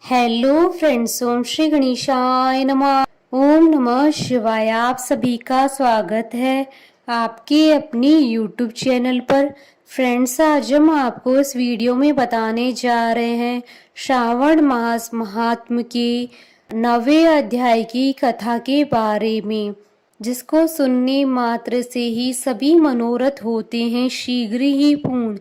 Hello friends, ओम श्री गणेशाय नमः। ओम नमः शिवाय। आप सभी का स्वागत है आपके अपनी यूट्यूब चैनल पर। फ्रेंड्स, आज हम आपको इस वीडियो में बताने जा रहे हैं श्रावण मास महात्म के 9वें अध्याय की कथा के बारे में, जिसको सुनने मात्र से ही सभी मनोरथ होते हैं शीघ्र ही पूर्ण।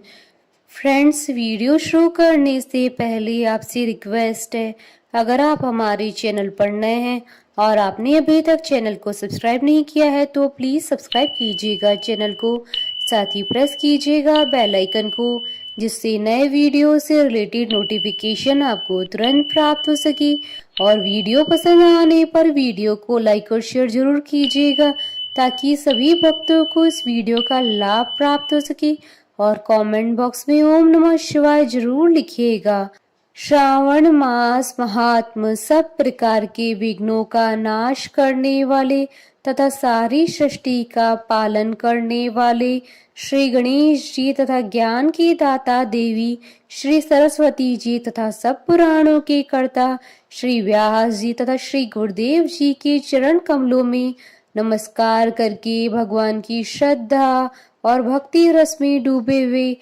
फ्रेंड्स, वीडियो शुरू करने से पहले आपसे रिक्वेस्ट है, अगर आप हमारे चैनल पर नए हैं और आपने अभी तक चैनल को सब्सक्राइब नहीं किया है तो प्लीज़ सब्सक्राइब कीजिएगा चैनल को, साथ ही प्रेस कीजिएगा बेल आइकन को, जिससे नए वीडियो से रिलेटेड नोटिफिकेशन आपको तुरंत प्राप्त हो सके। और वीडियो पसंद आने पर वीडियो को लाइक और शेयर जरूर कीजिएगा, ताकि सभी भक्तों को इस वीडियो का लाभ प्राप्त हो सके। और कमेंट बॉक्स में ओम नमः शिवाय जरूर लिखिएगा। श्रावण मास महात्म सब प्रकार के विघ्नों का नाश करने वाले तथा सारी सृष्टि का पालन करने वाले श्री गणेश जी तथा ज्ञान की दाता देवी श्री सरस्वती जी तथा सब पुराणों के कर्ता श्री व्यास जी तथा श्री गुरुदेव जी के चरण कमलों में नमस्कार करके भगवान की श्रद्धा और भक्ति रस में डूबे हुए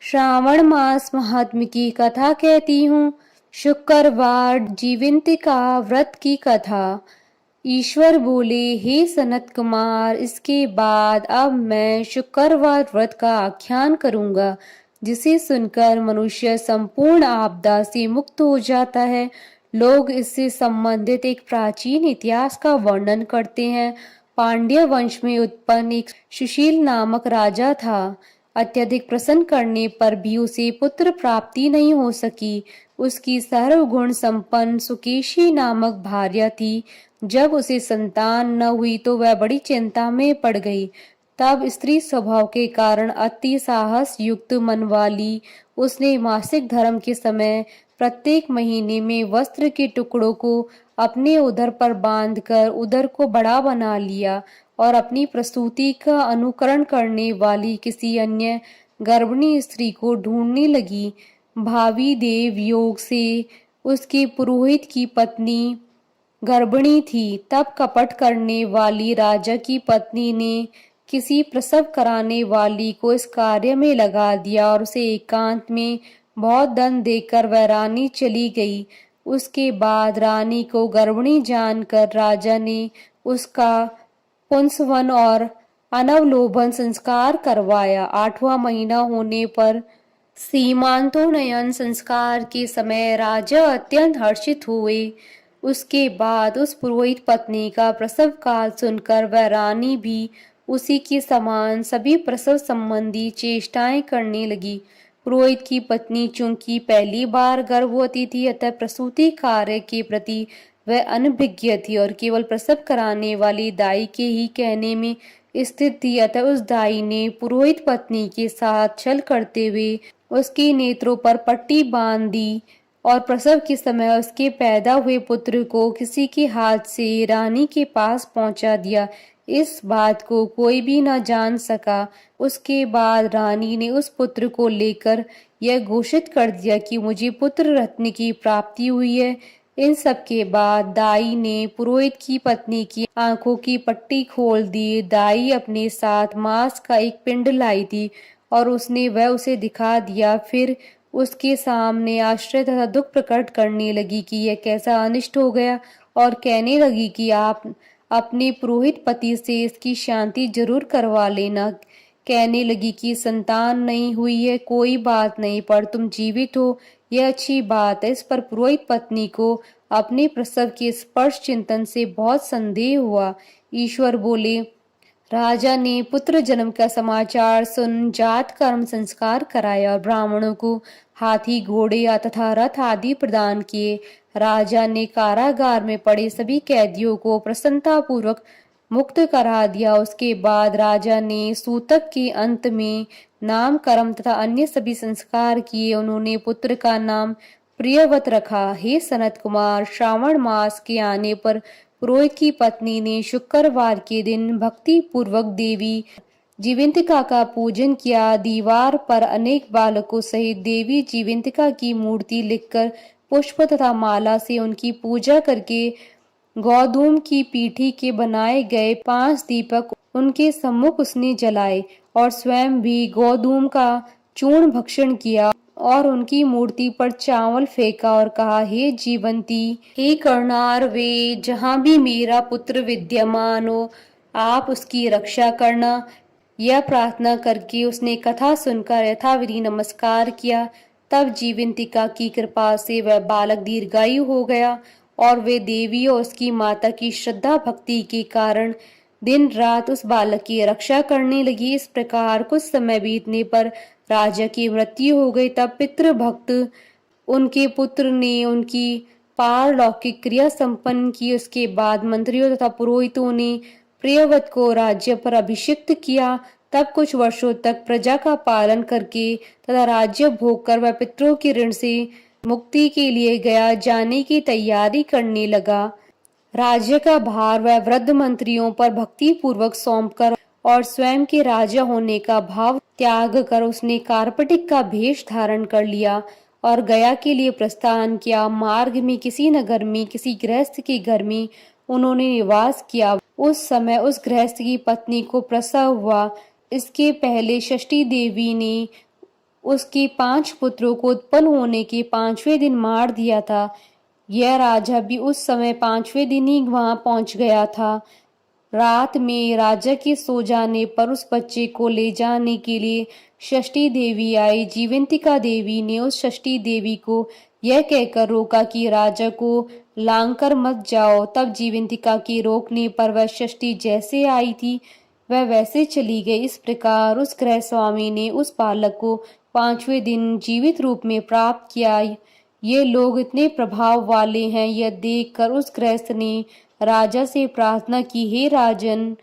श्रावण मास महात्म की कथा कहती हूँ। शुक्रवार जीवंतिका व्रत की कथा। ईश्वर बोले, हे सनत कुमार, इसके बाद अब मैं शुक्रवार व्रत का आख्यान करूंगा, जिसे सुनकर मनुष्य संपूर्ण आपदा से मुक्त हो जाता है। लोग इससे संबंधित एक प्राचीन इतिहास का वर्णन करते हैं। पांड्य वंश में उत्पन्न एक सुशील नामक राजा था। अत्यधिक प्रसन्न करने पर भी उसे पुत्र प्राप्ति नहीं हो सकी। उसकी सर्वगुण संपन्न सुकेशी नामक भार्या थी। जब उसे संतान न हुई तो वह बड़ी चिंता में पड़ गई। तब स्त्री स्वभाव के कारण अति साहस युक्त मन वाली उसने मासिक धर्म के समय प्रत्येक महीने में वस्त्र के टुकड़ों को अपने उदर पर बांधकर उदर को बड़ा बना लिया और अपनी प्रसूति का अनुकरण करने वाली किसी अन्य गर्भिणी स्त्री को ढूंढने लगी। भावी देव योग से उसके पुरोहित की पत्नी गर्भिणी थी। तब कपट करने वाली राजा की पत्नी ने किसी प्रसव कराने वाली को इस कार्य में लगा दिया और उसे एकांत में बहुत दंड देकर वह रानी चली गई। उसके बाद रानी को गर्भिणी जानकर राजा ने उसका पुंसवन और अनवलोभन संस्कार करवाया। 8वां महीना होने पर सीमांतोन्नयन संस्कार के समय राजा अत्यंत हर्षित हुए। उसके बाद उस पुरोहित पत्नी का प्रसव काल सुनकर वह रानी भी उसी के समान सभी प्रसव संबंधी चेष्टाएं करने लगी। पुरोहित की पत्नी चूंकि पहली बार गर्भवती थी, अतः प्रसूति कार्य के प्रति वह अनभिज्ञ थी और केवल प्रसव कराने वाली दाई के ही कहने में स्थित थी। अतः उस दाई ने पुरोहित पत्नी के साथ छल करते हुए उसके नेत्रों पर पट्टी बांध दी और प्रसव के समय उसके पैदा हुए पुत्र को किसी के हाथ से रानी के पास पहुंचा दिया। इस बात को कोई भी न जान सका। उसके बाद रानी ने उस पुत्र को लेकर यह घोषित कर दिया कि मुझे पुत्र रत्न की प्राप्ति हुई है। इन सब के बाद दाई ने पुरोहित की पत्नी की आंखों की पट्टी खोल दी। दाई अपने साथ मांस का एक पिंड लाई थी और उसने वह उसे दिखा दिया। फिर उसके सामने आश्चर्य तथा दुख प्रकट करने लगी कि यह कैसा अनिष्ट हो गया और कहने लगी कि आप अपने पुरोहित पति से इसकी शांति जरूर करवा लेना। कहने लगी कि संतान नहीं हुई है, कोई बात नहीं, पर तुम जीवित हो, यह अच्छी बात है। इस पर पुरोहित पत्नी को अपने प्रसव के स्पर्श चिंतन से बहुत संदेह हुआ। ईश्वर बोले, राजा ने पुत्र जन्म का समाचार सुन जात कर्म संस्कार कराया और ब्राह्मणों को हाथी घोड़े तथा रथ आदि प्रदान किए। राजा ने कारागार में पड़े सभी कैदियों को प्रसन्नता पूर्वक मुक्त करा दिया। उसके बाद राजा ने सूतक के अंत में नामकर्म तथा अन्य सभी संस्कार किए। उन्होंने पुत्र का नाम प्रियव्रत रखा। हे सनत कुमार, श्रावण मास के आने पर पुरोहित की पत्नी ने शुक्रवार के दिन भक्ति पूर्वक देवी जीवंतिका का पूजन किया। दीवार पर अनेक बालकों सहित देवी जीवंतिका की मूर्ति लिखकर पुष्प तथा माला से उनकी पूजा करके गौधूम की पीठी के बनाए गए 5 दीपक उनके सम्मुख उसने जलाए और स्वयं भी गौधूम का चूर्ण भक्षण किया और उनकी मूर्ति पर चावल फेंका और कहा, हे जीवंती, हे करनार वे, जहाँ भी मेरा पुत्र विद्यमान हो आप उसकी रक्षा करना। यह प्रार्थना करके उसने कथा सुनकर यथाविधि नमस्कार किया। तब जीवंतिका की कृपा से वह बालक दीर्घायु हो गया और वे देवी और उसकी माता की श्रद्धा भक्ति के कारण दिन रात उस बालक की रक्षा करने लगी। इस प्रकार कुछ समय बीतने पर राजा की मृत्यु हो गई। तब पितृभक्त उनके पुत्र ने उनकी पारलौकिक क्रिया संपन्न की। उसके बाद मंत्रियों तथा पुरोहितों ने प्रियव्रत को राज्य पर अभिषिक्त किया। तब कुछ वर्षों तक प्रजा का पालन करके तथा राज्य भोग कर वह पितरों के ऋण से मुक्ति के लिए गया जाने की तैयारी करने लगा। राज्य का भार वह वृद्ध मंत्रियों पर भक्ति पूर्वक सौंपकर और स्वयं के राजा होने का भाव त्याग कर उसने कार्पटिक का भेष धारण कर लिया और गया के लिए प्रस्थान किया। मार्ग में किसी नगर में किसी गृहस्थ के घर में उन्होंने निवास किया। उस समय उस गृहस्थ की पत्नी को प्रसव हुआ। इसके पहले षष्ठी देवी ने उसके 5 पुत्रों को उत्पन्न होने के 5वें दिन मार दिया था। यह राजा भी उस समय 5वें दिन ही वहां पहुंच गया था। रात में राजा के सो जाने पर उस बच्चे को ले जाने के लिए षष्ठी देवी आई। जीवंतिका देवी ने उस षष्ठी देवी को यह कहकर रोका कि राजा को लांघकर मत जाओ। तब जीवंतिका के रोकने पर वह षष्ठी जैसे आई थी वह वैसे चली गई। इस प्रकार उस गृह स्वामी ने उस बालक को 5वें दिन जीवित रूप में प्राप्त किया। ये लोग इतने प्रभाव वाले हैं, यह देखकर उस गृहस्थ ने राजा से प्रार्थना की, हे राजन,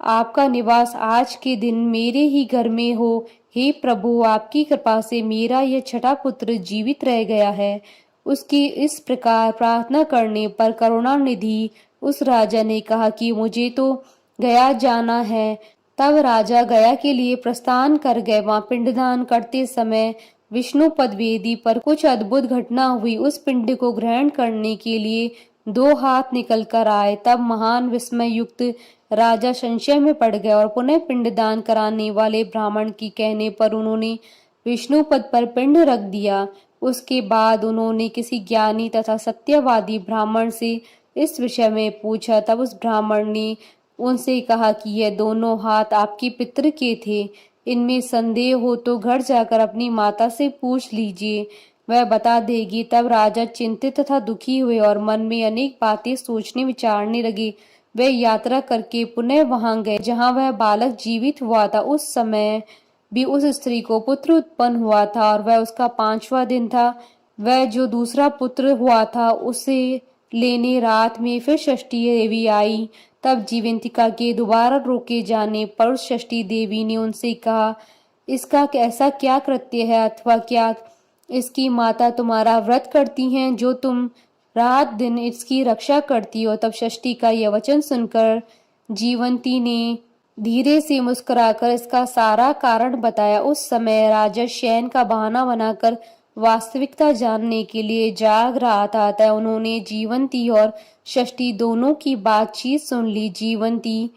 आपका निवास आज के दिन मेरे ही घर में हो। हे प्रभु, आपकी कृपा से मेरा यह छठा पुत्र जीवित रह गया है। उसकी इस प्रकार प्रार्थना करने पर करुणानिधि उस राजा ने कहा कि मुझे तो गया जाना है। तब राजा गया के लिए प्रस्थान कर गए। वहां पिंडदान करते समय विष्णु पद वेदी पर कुछ अद्भुत घटना हुई। उस पिंड को ग्रहण करने के लिए 2 हाथ निकल कर आए। तब महान विस्मय युक्त राजा संशय में पड़ गए और पुनः पिंडदान कराने वाले ब्राह्मण की कहने पर उन्होंने विष्णु पद पर पिंड रख दिया। उसके बाद उन्होंने किसी ज्ञानी तथा सत्यवादी ब्राह्मण से इस विषय में पूछा। तब उस ब्राह्मण ने उनसे कहा कि यह दोनों हाथ आपके पितृ के थे। इनमें संदेह हो तो घर जाकर अपनी माता से पूछ लीजिए, वह बता देगी। तब राजा चिंतित तथा दुखी हुए और मन में अनेक बातें सोचने विचारने लगे। वे यात्रा करके पुनः वहां गए जहां वह बालक जीवित हुआ था। उस समय भी उस स्त्री को पुत्र उत्पन्न हुआ था और वह उसका 5वां दिन था। वह जो दूसरा पुत्र हुआ था उसे लेने रात में फिर षष्ठी देवी आई। तब जीवंतिका के दोबारा रोके जाने पर उस षष्ठी देवी ने उनसे कहा, इसका ऐसा क्या कृत्य है अथवा क्या इसकी माता तुम्हारा व्रत करती हैं जो तुम रात दिन इसकी रक्षा करती हो। तब षष्ठी का यह वचन सुनकर जीवंती ने धीरे से मुस्कुराकर इसका सारा कारण बताया। उस समय राजा शयन का बहाना बनाकर वास्तविकता जानने के लिए जाग रहा था। अतः उन्होंने जीवंती और षष्ठी दोनों की बातचीत सुन ली। जीवंती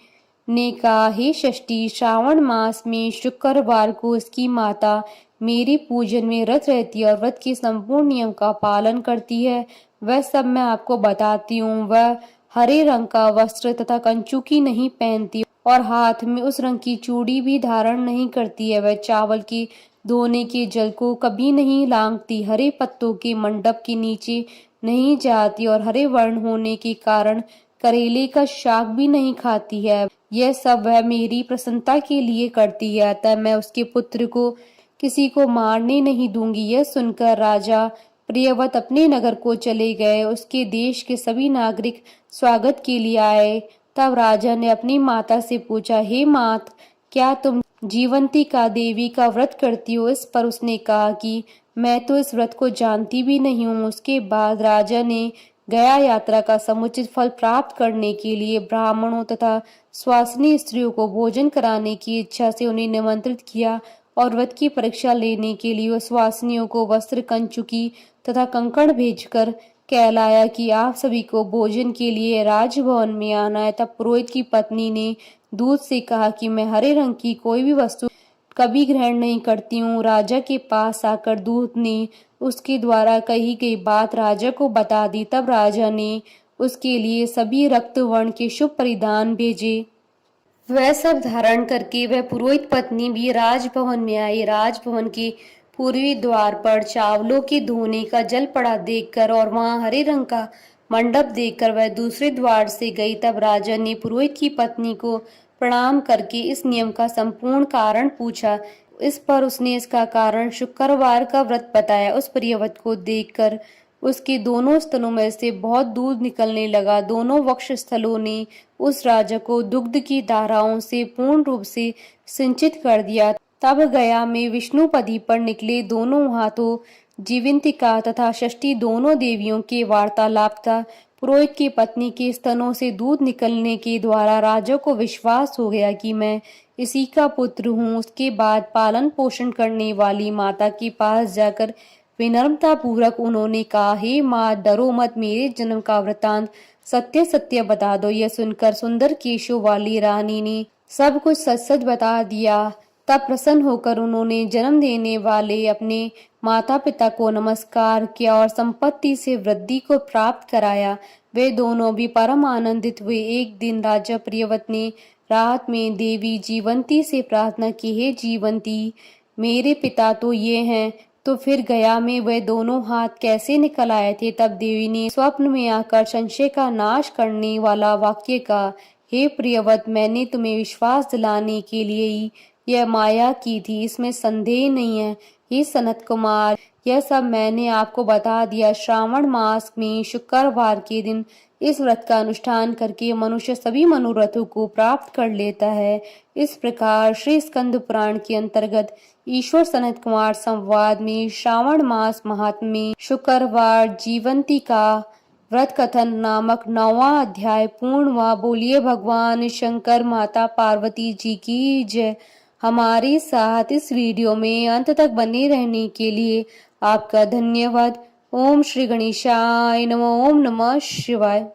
ने कहा, हे षष्ठी, श्रावण मास में शुक्रवार को इसकी माता मेरी पूजन में रत रहती है और व्रत के संपूर्ण नियम का पालन करती है। वह सब मैं आपको बताती हूँ। वह हरे रंग का वस्त्र तथा कंचुकी नहीं पहनती और हाथ में उस रंग की चूड़ी भी धारण नहीं करती है। वह चावल के धोने के जल को कभी नहीं लांघती, हरे पत्तों के मंडप के नीचे नहीं जाती और हरे वर्ण होने के कारण करेले का शाक भी नहीं खाती है। यह सब वह मेरी प्रसन्नता के लिए करती है, अतः मैं उसके पुत्र को किसी को मारने नहीं दूंगी। यह सुनकर राजा प्रियव्रत अपने नगर को चले गए। उसके देश के सभी नागरिक स्वागत के लिए आए। तब राजा ने अपनी माता से पूछा, हे मात, क्या तुम जीवंतिका देवी का व्रत करती हो? इस पर उसने कहा कि मैं तो इस व्रत को जानती भी नहीं हूँ। उसके बाद राजा ने गया यात्रा का समुचित फल प्राप्त करने के लिए ब्राह्मणों तथा स्वासिनी स्त्रियों को भोजन कराने की इच्छा से उन्हें निमंत्रित किया और व्रत की परीक्षा लेने के लिए स्वासिनियों को वस्त्र, कंचुकी तथा कंकड़ भेजकर कहलाया कि आप सभी को भोजन के लिए राजभवन में आना है। तब पुरोहित की पत्नी ने दूत से कहा कि मैं हरे रंग की कोई भी वस्तु कभी ग्रहण नहीं करती हूँ। राजा के पास आकर दूत ने उसके द्वारा कही गई बात राजा को बता दी। तब राजा ने उसके लिए सभी रक्त वर्ण के शुभ परिधान भेजे। वह सब धारण करके वह पुरोहित पत्नी भी राजभवन में आई। राजभवन के पूर्वी द्वार पर चावलों के धोने का जल पड़ा देखकर और वहां हरे रंग का मंडप देखकर वह दूसरे द्वार से गई। तब राजा ने पुरोहित की पत्नी को प्रणाम करके इस नियम का संपूर्ण कारण पूछा। इस पर उसने इसका कारण शुक्रवार का व्रत बताया। उस प्रियव्रत को देखकर उसके दोनों स्तनों में से बहुत दूध निकलने लगा। दोनों वक्ष स्थलों ने उस राजा को दुग्ध की धाराओं से पूर्ण रूप से सिंचित कर दिया। तब गया में विष्णुपदी पर निकले दोनों हाथों जीवंतिका तथा षष्ठी दोनों देवियों के वार्तालाप था। पुरोहित की पत्नी के स्तनों से दूध निकलने के द्वारा राजा को विश्वास हो गया कि मैं इसी का पुत्र हूँ। उसके बाद पालन पोषण करने वाली माता के पास जाकर विनम्रता पूर्वक उन्होंने कहा, हे माँ, डरो मत, मेरे जन्म का वृतांत सत्य सत्य बता दो। यह सुनकर सुंदर केशों वाली रानी ने सब कुछ सच सच बता दिया। तब प्रसन्न होकर उन्होंने जन्म देने वाले अपने माता पिता को नमस्कार किया और संपत्ति से वृद्धि को प्राप्त कराया। वे दोनों भी परम आनंदित हुए। एक दिन राजा प्रियव्रत ने रात में देवी जीवंती से प्रार्थना की, हे जीवंती, मेरे पिता तो ये हैं, तो फिर गया में वे दोनों हाथ कैसे निकल आए थे? तब देवी ने स्वप्न में आकर संशय का नाश करने वाला वाक्य कहा, हे प्रियव्रत, मैंने तुम्हें विश्वास दिलाने के लिए ही यह माया की थी, इसमें संदेह नहीं है। हे सनत कुमार, यह सब मैंने आपको बता दिया। श्रावण मास में शुक्रवार के दिन इस व्रत का अनुष्ठान करके मनुष्य सभी मनोरथों को प्राप्त कर लेता है। इस प्रकार श्री स्कंद पुराण के अंतर्गत ईश्वर सनत कुमार संवाद में श्रावण मास महात्म्य शुक्रवार जीवंती का व्रत कथन नामक 9वां अध्याय पूर्ण हुआ। बोलिए भगवान शंकर माता पार्वती जी की जय। हमारे साथ इस वीडियो में अंत तक बने रहने के लिए आपका धन्यवाद। ओम श्री गणेशाय नमः। ओम नमः शिवाय।